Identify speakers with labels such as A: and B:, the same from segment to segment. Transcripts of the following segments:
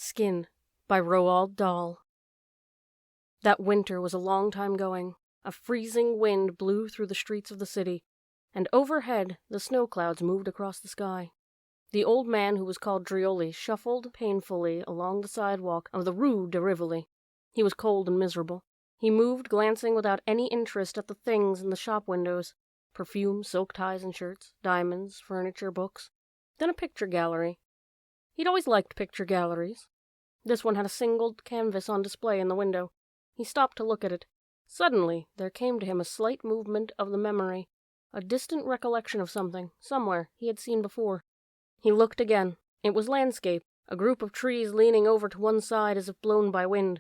A: Skin by Roald Dahl. That winter was a long time going. A freezing wind blew through the streets of the city, and overhead the snow clouds moved across the sky. The old man, who was called Drioli, shuffled painfully along the sidewalk of the Rue de Rivoli. He was cold and miserable. He moved, glancing without any interest at the things in the shop windows: perfume, silk ties and shirts, diamonds, furniture, books, then a picture gallery. He'd always liked picture galleries. This one had a single canvas on display in the window. He stopped to look at it. Suddenly, there came to him a slight movement of the memory, a distant recollection of something, somewhere, he had seen before. He looked again. It was landscape, a group of trees leaning over to one side as if blown by wind.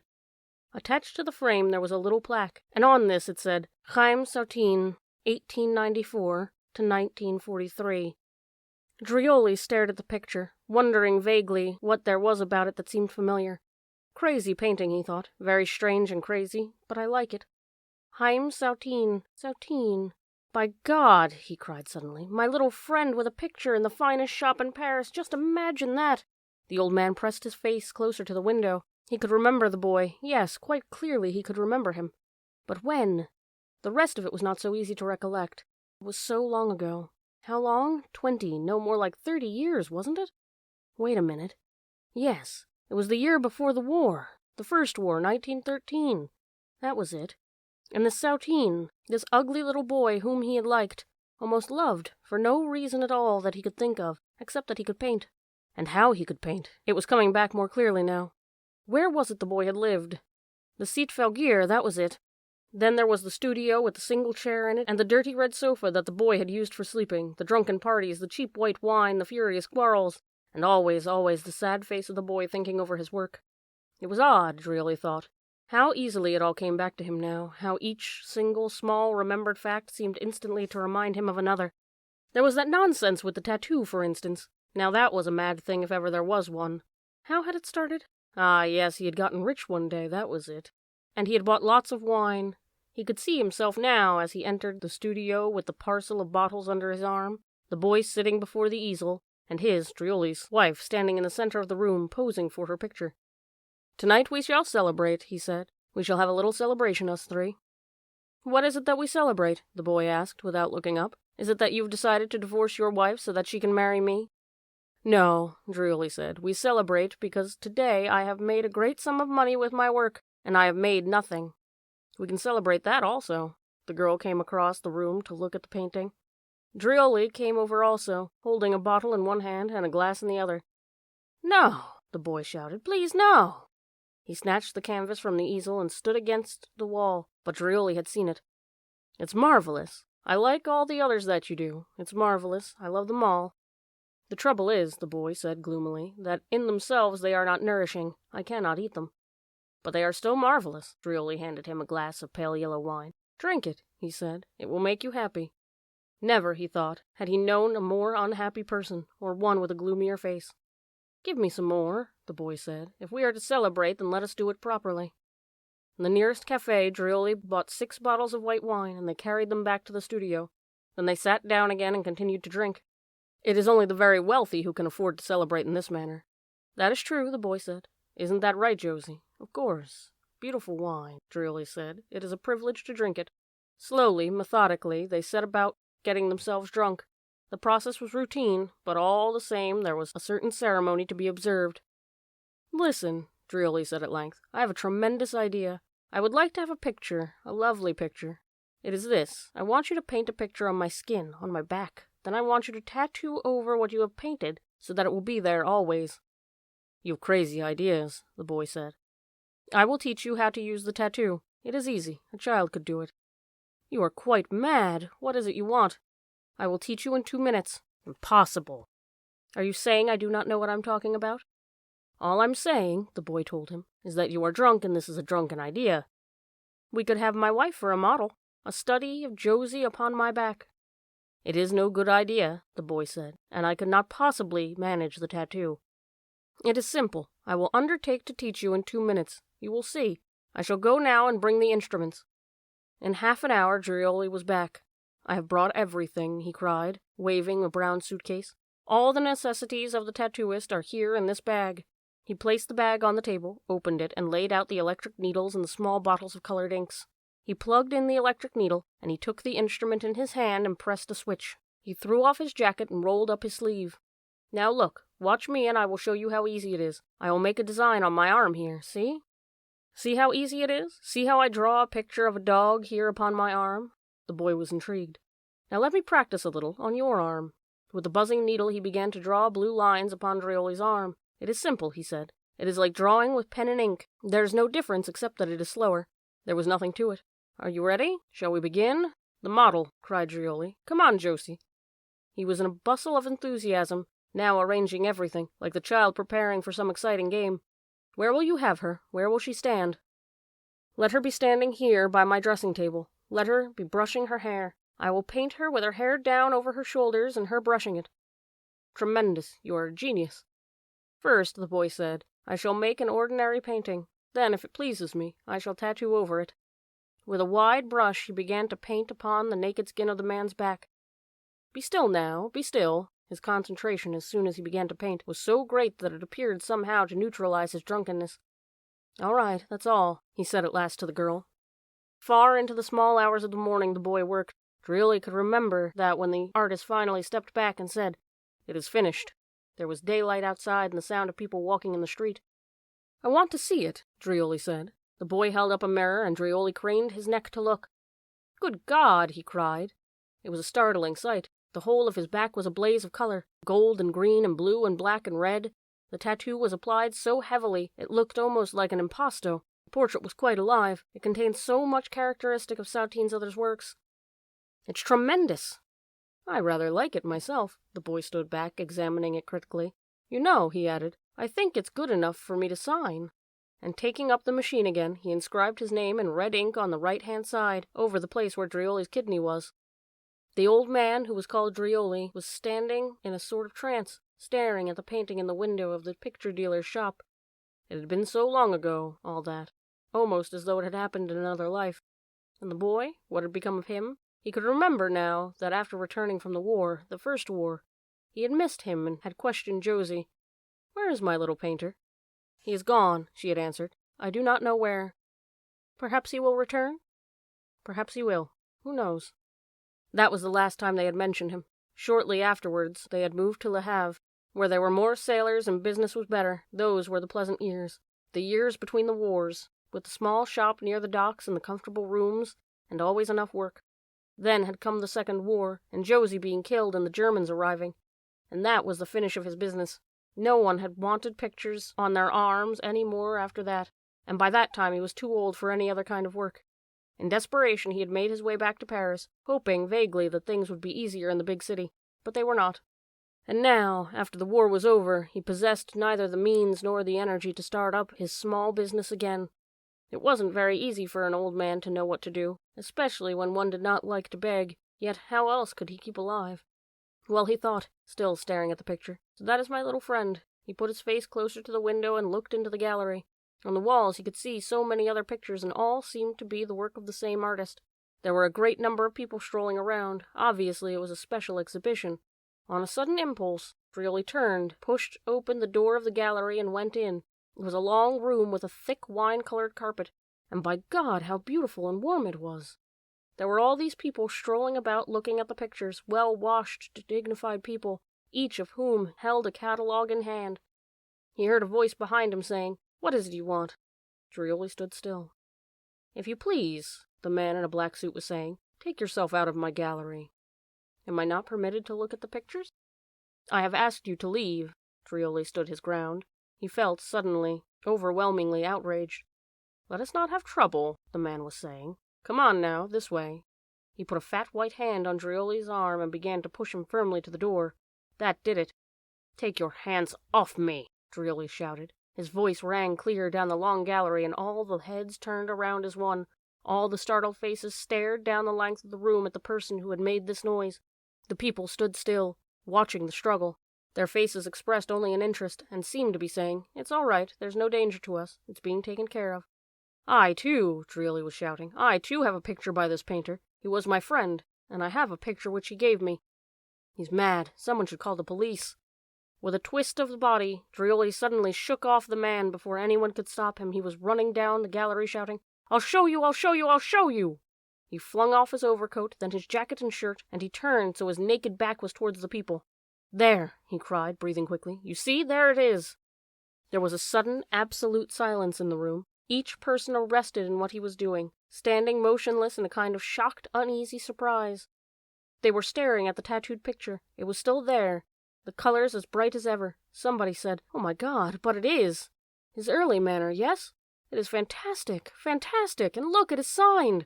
A: Attached to the frame there was a little plaque, and on this it said, Chaim Sautin, 1894 to 1943. Drioli stared at the picture, wondering vaguely what there was about it that seemed familiar. Crazy painting, he thought. Very strange and crazy, but I like it. Chaim Sautin, Sautin. By God, he cried suddenly, my little friend with a picture in the finest shop in Paris. Just imagine that. The old man pressed his face closer to the window. He could remember the boy. Yes, quite clearly he could remember him. But when? The rest of it was not so easy to recollect. It was so long ago. How long? 20, no more like 30 years, wasn't it? Wait a minute. Yes, it was the year before the war. The first war, 1913. That was it. And this Sautin, this ugly little boy whom he had liked, almost loved, for no reason at all that he could think of, except that he could paint. And how he could paint. It was coming back more clearly now. Where was it the boy had lived? The Cité Falguière, that was it. Then there was the studio with the single chair in it, and the dirty red sofa that the boy had used for sleeping, the drunken parties, the cheap white wine, the furious quarrels, and always the sad face of the boy thinking over his work. It was odd, Drioli thought. How easily it all came back to him now, how each single, small, remembered fact seemed instantly to remind him of another. There was that nonsense with the tattoo, for instance. Now that was a mad thing if ever there was one. How had it started? Ah, yes, he had gotten rich one day, that was it. And he had bought lots of wine. He could see himself now as he entered the studio with the parcel of bottles under his arm, the boy sitting before the easel, and his, Drioli's, wife standing in the center of the room posing for her picture. Tonight we shall celebrate, he said. We shall have a little celebration, us three. What is it that we celebrate? The boy asked, without looking up. Is it that you've decided to divorce your wife so that she can marry me? No, Drioli said. We celebrate because today I have made a great sum of money with my work, and I have made nothing. We can celebrate that also. The girl came across the room to look at the painting. Drioli came over also, holding a bottle in one hand and a glass in the other. No, the boy shouted. Please, no. He snatched the canvas from the easel and stood against the wall, but Drioli had seen it. It's marvelous. I like all the others that you do. It's marvelous. I love them all. The trouble is, the boy said gloomily, that in themselves they are not nourishing. I cannot eat them. But they are still marvelous. Drioli handed him a glass of pale yellow wine. Drink it, he said. It will make you happy. Never, he thought, had he known a more unhappy person, or one with a gloomier face. Give me some more, the boy said. If we are to celebrate, then let us do it properly. In the nearest cafe, Drioli bought 6 bottles of white wine, and they carried them back to the studio. Then they sat down again and continued to drink. It is only the very wealthy who can afford to celebrate in this manner. That is true, the boy said. Isn't that right, Josie? Of course. Beautiful wine, Drioli said. It is a privilege to drink it. Slowly, methodically, they set about getting themselves drunk. The process was routine, but all the same there was a certain ceremony to be observed. Listen, Drioli said at length, I have a tremendous idea. I would like to have a picture, a lovely picture. It is this. I want you to paint a picture on my skin, on my back. Then I want you to tattoo over what you have painted, so that it will be there always. You have crazy ideas, the boy said. I will teach you how to use the tattoo. It is easy. A child could do it. You are quite mad. What is it you want? I will teach you in 2 minutes. Impossible. Are you saying I do not know what I'm talking about? All I'm saying, the boy told him, is that you are drunk and this is a drunken idea. We could have my wife for a model, a study of Josie upon my back. It is no good idea, the boy said, and I could not possibly manage the tattoo. It is simple. I will undertake to teach you in 2 minutes. You will see. I shall go now and bring the instruments. In half an hour, Drioli was back. I have brought everything, he cried, waving a brown suitcase. All the necessities of the tattooist are here in this bag. He placed the bag on the table, opened it, and laid out the electric needles and the small bottles of colored inks. He plugged in the electric needle, and he took the instrument in his hand and pressed a switch. He threw off his jacket and rolled up his sleeve. "Now look, watch me and I will show you how easy it is. I will make a design on my arm here, see? See how easy it is? See how I draw a picture of a dog here upon my arm?" The boy was intrigued. "Now let me practice a little on your arm." With the buzzing needle he began to draw blue lines upon Drioli's arm. "It is simple," he said. "It is like drawing with pen and ink. There is no difference except that it is slower." There was nothing to it. "Are you ready? Shall we begin?" "The model," cried Drioli. "Come on, Josie." He was in a bustle of enthusiasm, now arranging everything, like the child preparing for some exciting game. "Where will you have her? Where will she stand?" "Let her be standing here by my dressing table. Let her be brushing her hair. I will paint her with her hair down over her shoulders and her brushing it." "Tremendous. You are a genius." "First," the boy said, "I shall make an ordinary painting. Then, if it pleases me, I shall tattoo over it." With a wide brush he began to paint upon the naked skin of the man's back. "Be still now, be still." His concentration, as soon as he began to paint, was so great that it appeared somehow to neutralize his drunkenness. "All right, that's all," he said at last to the girl. Far into the small hours of the morning the boy worked. Drioli could remember that when the artist finally stepped back and said, "It is finished," there was daylight outside and the sound of people walking in the street. "I want to see it," Drioli said. The boy held up a mirror, and Drioli craned his neck to look. "Good God!" he cried. It was a startling sight. The whole of his back was a blaze of color, gold and green and blue and black and red. The tattoo was applied so heavily it looked almost like an impasto. The portrait was quite alive. It contained so much characteristic of Sautin's other works. "It's tremendous." "I rather like it myself." The boy stood back, examining it critically. "You know," he added, "I think it's good enough for me to sign." And taking up the machine again, he inscribed his name in red ink on the right-hand side, over the place where Drioli's kidney was. The old man, who was called Drioli, was standing in a sort of trance, staring at the painting in the window of the picture dealer's shop. It had been so long ago, all that, almost as though it had happened in another life. And the boy, what had become of him? He could remember now that after returning from the war, the first war, he had missed him and had questioned Josie. "Where is my little painter?" "He is gone," she had answered. "I do not know where." "Perhaps he will return?" "Perhaps he will. Who knows?" That was the last time they had mentioned him. Shortly afterwards, they had moved to Le Havre, where there were more sailors and business was better. Those were the pleasant years. The years between the wars, with the small shop near the docks and the comfortable rooms, and always enough work. Then had come the Second War, and Josie being killed and the Germans arriving. And that was the finish of his business. No one had wanted pictures on their arms any more after that, and by that time he was too old for any other kind of work. In desperation he had made his way back to Paris, hoping vaguely that things would be easier in the big city, but they were not. And now, after the war was over, he possessed neither the means nor the energy to start up his small business again. It wasn't very easy for an old man to know what to do, especially when one did not like to beg, yet how else could he keep alive? Well, he thought, still staring at the picture, so that is my little friend. He put his face closer to the window and looked into the gallery. On the walls he could see so many other pictures, and all seemed to be the work of the same artist. There were a great number of people strolling around. Obviously it was a special exhibition. On a sudden impulse, Drioli turned, pushed open the door of the gallery, and went in. It was a long room with a thick wine-colored carpet, and by God, how beautiful and warm it was! There were all these people strolling about looking at the pictures, well-washed, dignified people, each of whom held a catalogue in hand. He heard a voice behind him saying, "What is it you want?" Drioli stood still. "If you please," the man in a black suit was saying, "take yourself out of my gallery." "Am I not permitted to look at the pictures?" "I have asked you to leave." Drioli stood his ground. He felt, suddenly, overwhelmingly outraged. "Let us not have trouble," the man was saying. "Come on now, this way." He put a fat white hand on Drioli's arm and began to push him firmly to the door. That did it. "Take your hands off me," Drioli shouted. His voice rang clear down the long gallery, and all the heads turned around as one. All the startled faces stared down the length of the room at the person who had made this noise. The people stood still, watching the struggle. Their faces expressed only an interest, and seemed to be saying, "It's all right, there's no danger to us, it's being taken care of." "I, too," Drioli was shouting, "I, too, have a picture by this painter. He was my friend, and I have a picture which he gave me. He's mad. Someone should call the police." With a twist of the body, Drioli suddenly shook off the man before anyone could stop him. He was running down the gallery shouting, "I'll show you! I'll show you! I'll show you!" He flung off his overcoat, then his jacket and shirt, and he turned so his naked back was towards the people. "There," he cried, breathing quickly. "You see, there it is." There was a sudden, absolute silence in the room, each person arrested in what he was doing, standing motionless in a kind of shocked, uneasy surprise. They were staring at the tattooed picture. It was still there, the colors as bright as ever. Somebody said, "Oh my God, but it is! His early manner, yes? It is fantastic, fantastic, and look, it is signed!"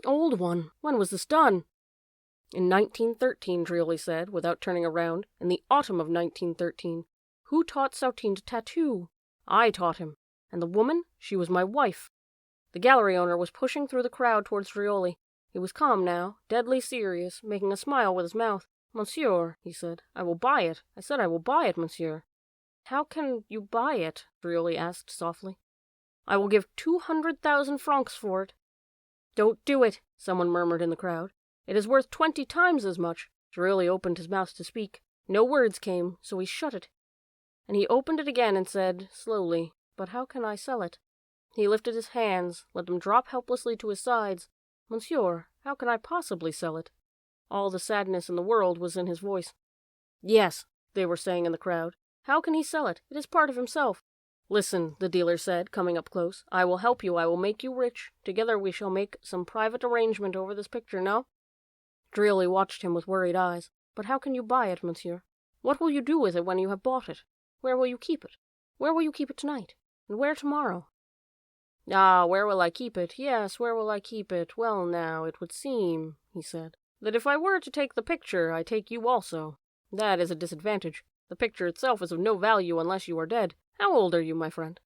A: "Old one, when was this done?" "In 1913, Drioli said, without turning around. In the autumn of 1913. Who taught Sautin to tattoo? I taught him. And the woman, she was my wife." The gallery owner was pushing through the crowd towards Drioli. He was calm now, deadly serious, making a smile with his mouth. "Monsieur," he said, "I will buy it. I said I will buy it, monsieur." "How can you buy it?" Drioli asked softly. "I will give 200,000 francs for it." "Don't do it," someone murmured in the crowd. "It is worth 20 times as much." Drioli opened his mouth to speak. No words came, so he shut it. And he opened it again and said, slowly, "But how can I sell it?" He lifted his hands, let them drop helplessly to his sides. "Monsieur, how can I possibly sell it?" All the sadness in the world was in his voice. "Yes," they were saying in the crowd. "How can he sell it? It is part of himself." "Listen," the dealer said, coming up close. "I will help you. I will make you rich. Together we shall make some private arrangement over this picture, no?" Drioli watched him with worried eyes. "But how can you buy it, monsieur? What will you do with it when you have bought it? Where will you keep it? Where will you keep it tonight? And where tomorrow?" "Ah, where will I keep it? Yes, where will I keep it? Well now, it would seem," he said, "that if I were to take the picture, I take you also. That is a disadvantage. The picture itself is of no value unless you are dead. How old are you, my friend?"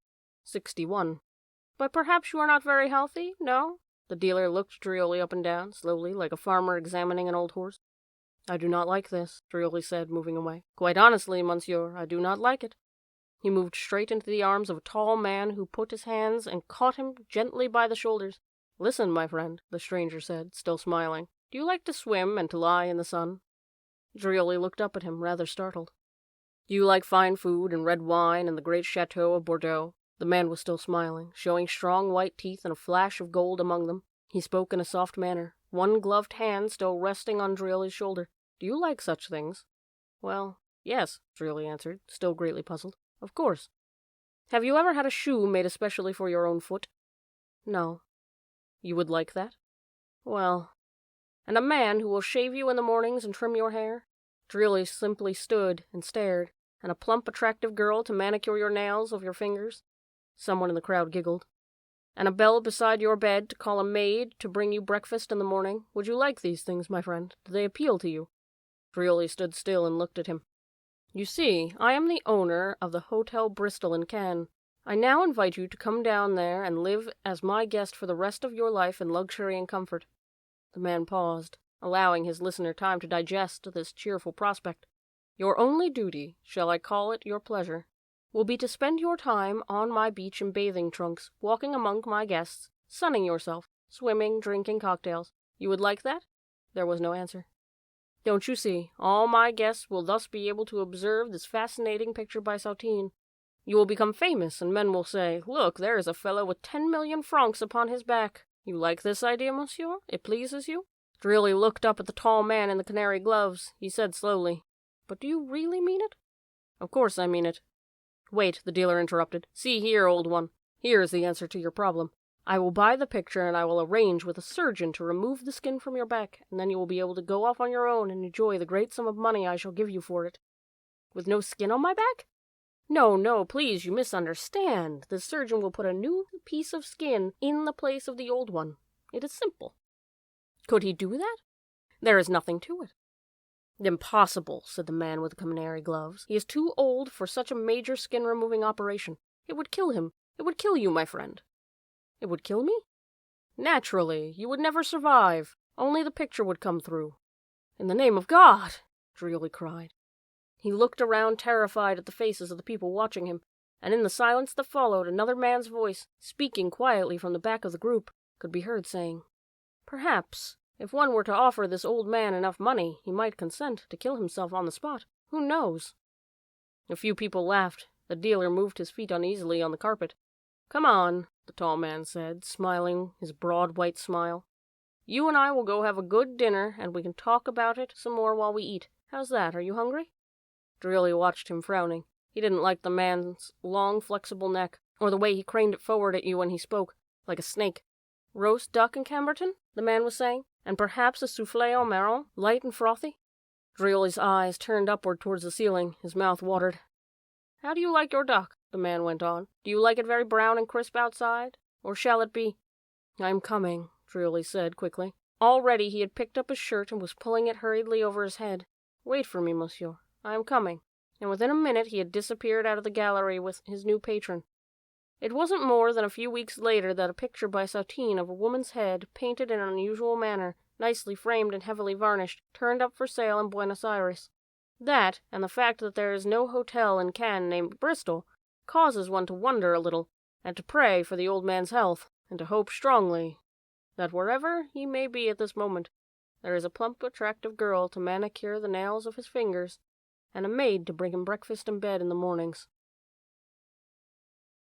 A: 61. "But perhaps you are not very healthy, no?" The dealer looked Drioli up and down, slowly, like a farmer examining an old horse. "I do not like this," Drioli said, moving away. "Quite honestly, monsieur, I do not like it." He moved straight into the arms of a tall man who put his hands and caught him gently by the shoulders. "Listen, my friend," the stranger said, still smiling. "Do you like to swim and to lie in the sun?" Drioli looked up at him, rather startled. "Do you like fine food and red wine and the great chateau of Bordeaux?" The man was still smiling, showing strong white teeth and a flash of gold among them. He spoke in a soft manner, one gloved hand still resting on Drioli's shoulder. "Do you like such things?" "Well, yes," Drioli answered, still greatly puzzled. "Of course." "Have you ever had a shoe made especially for your own foot?" "No." "You would like that?" "Well." "And a man who will shave you in the mornings and trim your hair?" Drioli simply stood and stared. "And a plump, attractive girl to manicure your nails of your fingers?" Someone in the crowd giggled. "And a bell beside your bed to call a maid to bring you breakfast in the morning? Would you like these things, my friend? Do they appeal to you?" Drioli stood still and looked at him. "You see, I am the owner of the Hotel Bristol in Cannes. I now invite you to come down there and live as my guest for the rest of your life in luxury and comfort." The man paused, allowing his listener time to digest this cheerful prospect. "Your only duty, shall I call it your pleasure, will be to spend your time on my beach in bathing trunks, walking among my guests, sunning yourself, swimming, drinking cocktails. You would like that?" There was no answer. "Don't you see, all my guests will thus be able to observe this fascinating picture by Sautin. You will become famous, and men will say, 'Look, there is a fellow with 10 million francs upon his back.' You like this idea, monsieur? It pleases you?" Drioli looked up at the tall man in the canary gloves. He said slowly, "But do you really mean it?" "Of course I mean it." "Wait," the dealer interrupted. "See here, old one. Here is the answer to your problem. I will buy the picture, and I will arrange with a surgeon to remove the skin from your back, and then you will be able to go off on your own and enjoy the great sum of money I shall give you for it." "With no skin on my back?" "No, no, please, you misunderstand. The surgeon will put a new piece of skin in the place of the old one. It is simple." "Could he do that?" "There is nothing to it." "Impossible," said the man with the canary gloves. "He is too old for such a major skin-removing operation. It would kill him. It would kill you, my friend." "It would kill me?" "Naturally. You would never survive. Only the picture would come through." "In the name of God!" Drioli cried. He looked around terrified at the faces of the people watching him, and in the silence that followed, another man's voice, speaking quietly from the back of the group, could be heard saying, "Perhaps, if one were to offer this old man enough money, he might consent to kill himself on the spot. Who knows?" A few people laughed. The dealer moved his feet uneasily on the carpet. "Come on," the tall man said, smiling his broad white smile. "You and I will go have a good dinner, and we can talk about it some more while we eat. How's that? Are you hungry?" Dreely watched him frowning. He didn't like the man's long, flexible neck, or the way he craned it forward at you when he spoke, like a snake. "Roast duck and Camberton?" the man was saying. "And perhaps a soufflé au marron, light and frothy?" Dreely's eyes turned upward towards the ceiling. His mouth watered. "How do you like your duck?" the man went on. "Do you like it very brown and crisp outside? Or shall it be—" "I'm coming," Dreely said quickly. Already he had picked up his shirt and was pulling it hurriedly over his head. "Wait for me, monsieur. I am coming." And within a minute he had disappeared out of the gallery with his new patron. It wasn't more than a few weeks later that a picture by Sautin of a woman's head, painted in an unusual manner, nicely framed and heavily varnished, turned up for sale in Buenos Aires. That, and the fact that there is no hotel in Cannes named Bristol, causes one to wonder a little, and to pray for the old man's health, and to hope strongly that wherever he may be at this moment, there is a plump, attractive girl to manicure the nails of his fingers, and a maid to bring him breakfast in bed in the mornings.